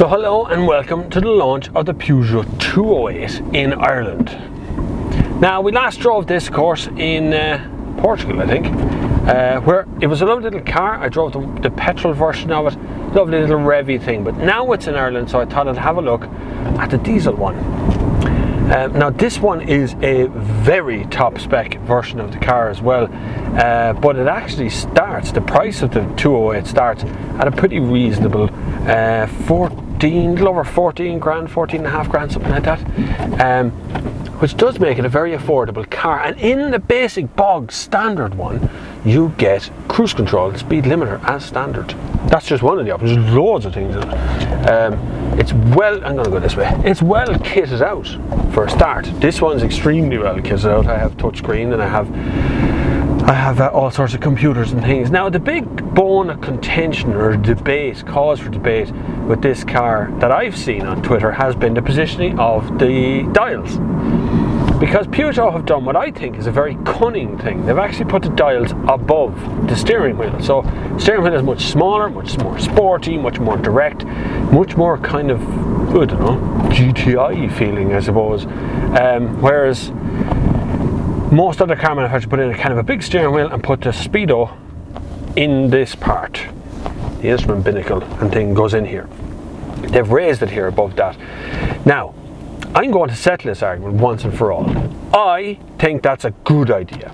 So hello and welcome to the launch of the Peugeot 208 in Ireland. Now we last drove this course in Portugal, I think, where it was a lovely little car. I drove the petrol version of it, lovely little revvy thing, but now it's in Ireland, so I thought I'd have a look at the diesel one. Now this one is a very top spec version of the car as well, but it actually starts, the price of the 208 starts at a pretty reasonable 14, little over 14 grand, 14 and a half grand, something like that, which does make it a very affordable car. And in the basic bog standard one, you get cruise control, speed limiter as standard. That's just one of the options. There's loads of things in it. It's well, I'm going to go this way, it's well kitted out for a start. This one's extremely well kitted out. I have touchscreen and I have all sorts of computers and things. Now the big bone of contention or debate, cause for debate with this car that I've seen on Twitter has been the positioning of the dials. Because Peugeot have done what I think is a very cunning thing. They've actually put the dials above the steering wheel. So the steering wheel is much smaller, much more sporty, much more direct, much more kind of, I don't know, GTI feeling, I suppose. Whereas most other car manufacturers put in a kind of a big steering wheel and put the speedo in this part. The instrument binnacle and thing goes in here. They've raised it here above that. Now, I'm going to settle this argument once and for all. I think that's a good idea.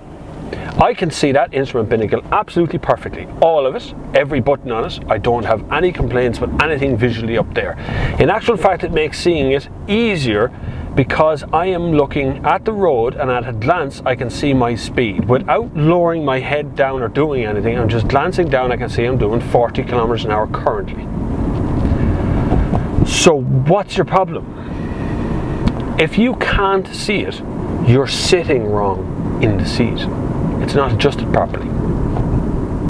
I can see that instrument binnacle absolutely perfectly. All of it, every button on it. I don't have any complaints with anything visually up there. In actual fact, it makes seeing it easier because I am looking at the road and at a glance I can see my speed. Without lowering my head down or doing anything, I'm just glancing down, I can see I'm doing 40 kilometers an hour currently. So what's your problem? If you can't see it, you're sitting wrong in the seat. It's not adjusted properly.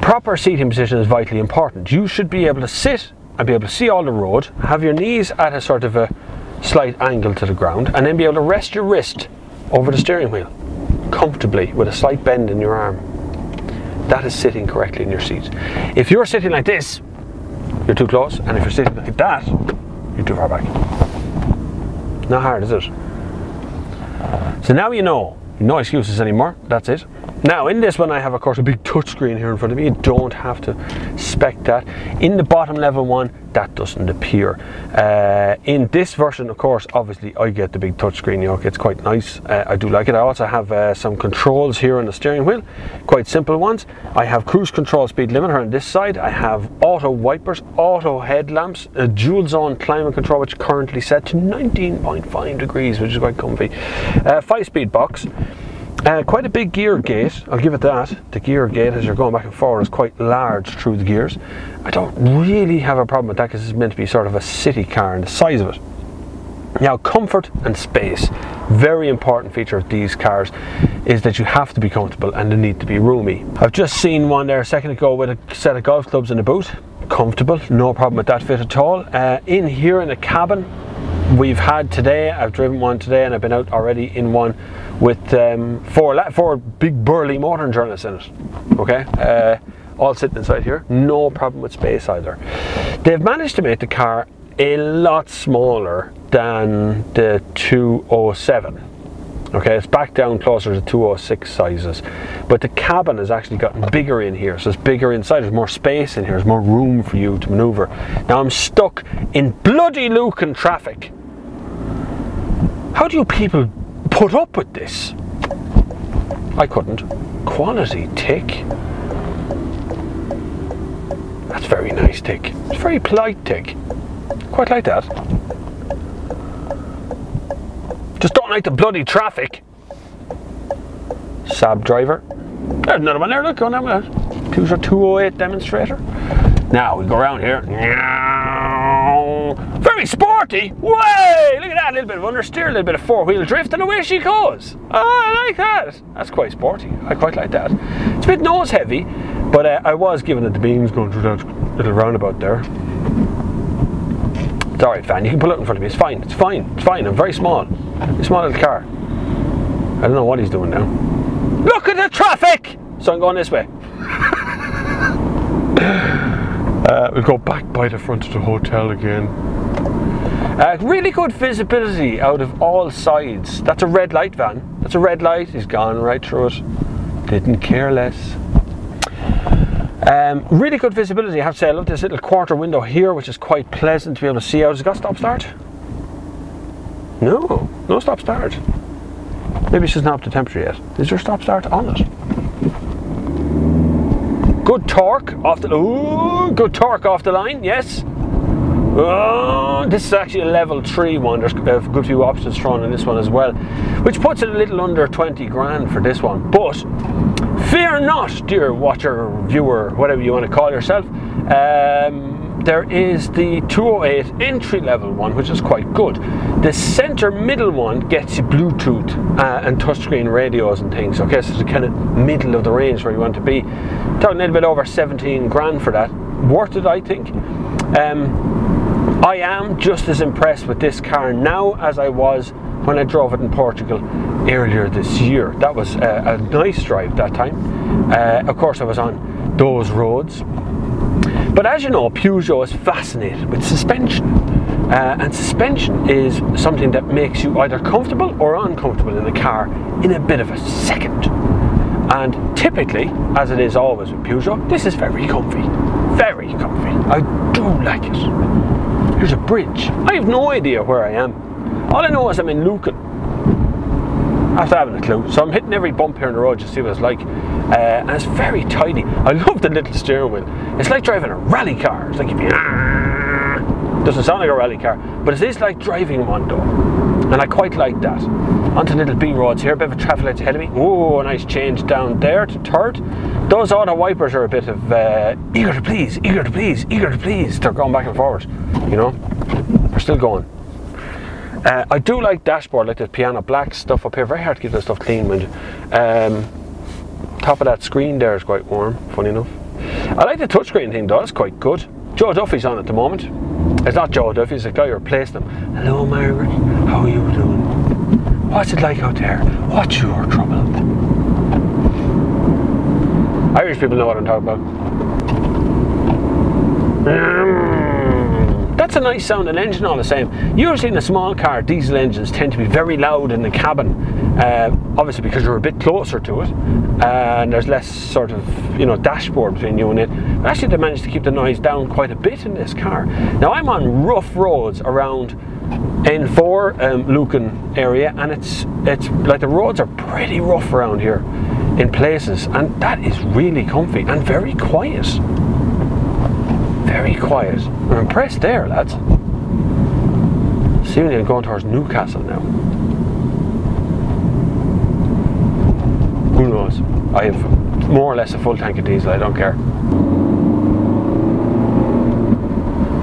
Proper seating position is vitally important. You should be able to sit and be able to see all the road, have your knees at a sort of a slight angle to the ground, and then be able to rest your wrist over the steering wheel comfortably with a slight bend in your arm. That is sitting correctly in your seat. If you're sitting like this, you're too close, and if you're sitting like that, you're too far back. Not hard, is it? So now you know. No excuses anymore. That's it. Now in this one I have of course a big touchscreen here in front of me. You don't have to spec that. In the bottom level one, that doesn't appear. In this version, of course, obviously I get the big touchscreen. You know, it's quite nice. I do like it. I also have some controls here on the steering wheel, quite simple ones. I have cruise control, speed limiter on this side. I have auto wipers, auto headlamps, a dual zone climate control, which is currently set to 19.5 degrees, which is quite comfy. 5-speed box. Quite a big gear gate, I'll give it that. The gear gate as you're going back and forward is quite large through the gears. I don't really have a problem with that because it's meant to be sort of a city car in the size of it. Now comfort and space, very important feature of these cars is that you have to be comfortable and they need to be roomy. I've just seen one there a second ago with a set of golf clubs in the boot. Comfortable, no problem with that fit at all. In here in the cabin, we've had today, I've driven one today and I've been out already in one with four big burly motoring journalists in it, okay? All sitting inside here, no problem with space either. They've managed to make the car a lot smaller than the 207. Okay, it's back down closer to 206 sizes, but the cabin has actually gotten bigger in here, so it's bigger inside, there's more space in here, there's more room for you to maneuver. Now I'm stuck in bloody Lucan traffic. How do you people put up with this? I couldn't. Quality tick. That's very nice tick. It's very polite tick. Quite like that. Just don't like the bloody traffic. Sab driver. There's another one there, look, going down with that. Peugeot 208 demonstrator. Now we go around here. Very sporty. Way! Look at that, a little bit of understeer, a little bit of four-wheel drift, and away she goes. Oh, I like that. That's quite sporty. I quite like that. It's a bit nose heavy, but I was giving it the beams going through that little roundabout there. It's alright, fan. You can pull it in front of me. It's fine. It's fine. It's fine. I'm very small. A small little car. I don't know what he's doing now. Look at the traffic! So I'm going this way. We'll go back by the front of the hotel again. Really good visibility out of all sides. That's a red light van. That's a red light. He's gone right through it. Didn't care less. Really good visibility, I have to say. I love this little quarter window here, which is quite pleasant to be able to see out. Has it got stop start? No, no stop start. Maybe it's just not up to temperature yet. Is there stop start on it? Good torque off the. Ooh, good torque off the line. Yes. Oh, this is actually a level 3 one. There's a good few options thrown in this one as well, which puts it a little under 20 grand for this one. But fear not, dear watcher, viewer, whatever you want to call yourself. There is the 208 entry level one, which is quite good. The center middle one gets you Bluetooth and touchscreen radios and things. Okay, so it's the kind of middle of the range where you want to be. Talking a little bit over 17 grand for that. Worth it, I think. I am just as impressed with this car now as I was when I drove it in Portugal earlier this year. That was a nice drive that time. Of course I was on those roads. But as you know, Peugeot is fascinated with suspension. And suspension is something that makes you either comfortable or uncomfortable in the car in a bit of a second. And typically, as it is always with Peugeot, this is very comfy. Very comfy. I do like it. Here's a bridge. I have no idea where I am. All I know is I'm in Lucan. After having a clue. So I'm hitting every bump here on the road just to see what it's like. And it's very tidy. I love the little steering wheel. It's like driving a rally car. It's like if you... Doesn't sound like a rally car, but it is like driving one though. And I quite like that. Onto little B roads here, a bit of a traffic light ahead of me. Oh, a nice change down there to third. Those auto wipers are a bit of eager to please, eager to please, eager to please. They're going back and forward, you know. They're still going. I do like dashboard, like the piano black stuff up here. Very hard to keep that stuff clean, mind you. Top of that screen there is quite warm, funny enough. I like the touchscreen thing though, that's quite good. Joe Duffy's on at the moment. It's not Joe Duffy, it's the guy who replaced him. Hello Margaret, how are you doing? What's it like out there? What's your trouble? Irish people know what I'm talking about. That's a nice sounding engine all the same. Usually in a small car, diesel engines tend to be very loud in the cabin. Obviously because you're a bit closer to it. And there's less sort of, you know, dashboard between you and it. But actually they managed to keep the noise down quite a bit in this car. Now I'm on rough roads around N4 Lucan area, and it's like the roads are pretty rough around here in places, and that is really comfy and very quiet. Very quiet. I'm impressed there, lads. See when you're going towards Newcastle now. Who knows? I have more or less a full tank of diesel, I don't care.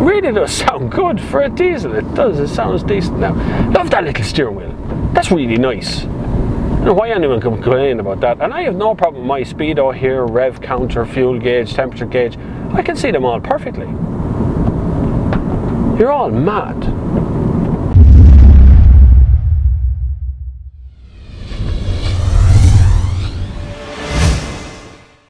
Really does sound good for a diesel. It does, it sounds decent now. Love that little steering wheel. That's really nice. I don't know why anyone can complain about that. And I have no problem with my speedo here, rev counter, fuel gauge, temperature gauge. I can see them all perfectly. You're all mad.